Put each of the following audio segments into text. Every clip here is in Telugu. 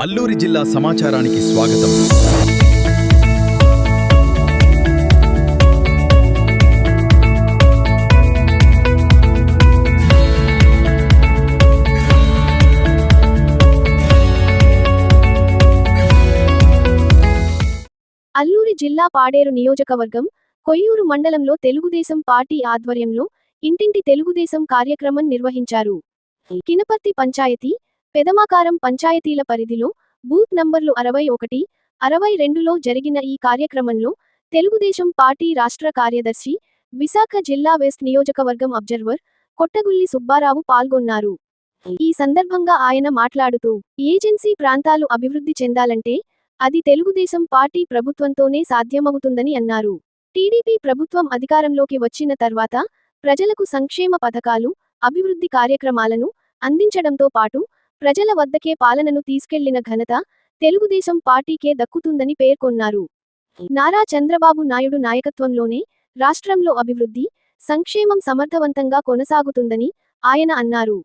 అల్లూరి జిల్లా సమాచారానికి స్వాగతం. అల్లూరి జిల్లా పాడేరు నియోజకవర్గం కొయ్యూరు మండలంలో తెలుగుదేశం పార్టీ ఆధ్వర్యంలో ఇంటింటి తెలుగుదేశం కార్యక్రమం నిర్వహించారు. కినపర్తి పంచాయతీ, పెదమాకారం పంచాయతీల పరిధిలో బూత్ నంబర్లు 61, 62లో జరిగిన ఈ కార్యక్రమంలో తెలుగుదేశం పార్టీ రాష్ట్ర కార్యదర్శి, విశాఖ జిల్లా వెస్ట్ నియోజకవర్గం అబ్జర్వర్ కొట్టగుల్లి సుబ్బారావు పాల్గొన్నారు. ఈ సందర్భంగా ఆయన మాట్లాడుతూ, ఏజెన్సీ ప్రాంతాలు అభివృద్ధి చెందాలంటే అది తెలుగుదేశం పార్టీ ప్రభుత్వంతోనే సాధ్యమవుతుందని అన్నారు. టీడీపీ ప్రభుత్వం అధికారంలోకి వచ్చిన తర్వాత ప్రజలకు సంక్షేమ పథకాలు, అభివృద్ధి కార్యక్రమాలను అందించడంతో పాటు ప్రజల వద్దకే పాలనను తీసుకెళ్లిన ఘనత తెలుగుదేశం పార్టీకే దక్కుతుందని పేర్కొన్నారు. నారా చంద్రబాబు నాయుడు నాయకత్వంలోనే రాష్ట్రంలో అభివృద్ధి, సంక్షేమం సమర్థవంతంగా కొనసాగుతుందని ఆయన అన్నారు.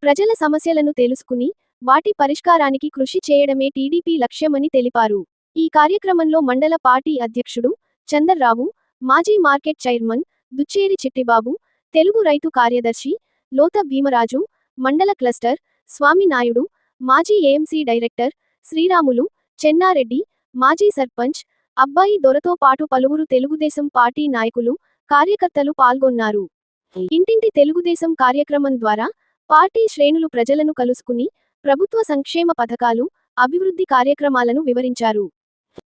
ప్రజల సమస్యలను తెలుసుకుని వాటి పరిష్కారానికి కృషి చేయడమే టీడీపీ లక్ష్యమని తెలిపారు. ఈ కార్యక్రమంలో మండల పార్టీ అధ్యక్షుడు చందర్రావు, మాజీ మార్కెట్ చైర్మన్ దుచ్చేరి చిట్టిబాబు, తెలుగు రైతు కార్యదర్శి లోత భీమరాజు, మండల క్లస్టర్ స్వామినాయుడు, మాజీ ఏఎంసీ డైరెక్టర్ శ్రీరాములు, చెన్నారెడ్డి, మాజీ సర్పంచ్ అబ్బాయి దొరతో పాటు పలువురు తెలుగుదేశం పార్టీ నాయకులు, కార్యకర్తలు పాల్గొన్నారు. ఇంటింటి తెలుగుదేశం కార్యక్రమం ద్వారా పార్టీ శ్రేణులు ప్రజలను కలుసుకుని ప్రభుత్వ సంక్షేమ పథకాలు, అభివృద్ధి కార్యక్రమాలను వివరించారు.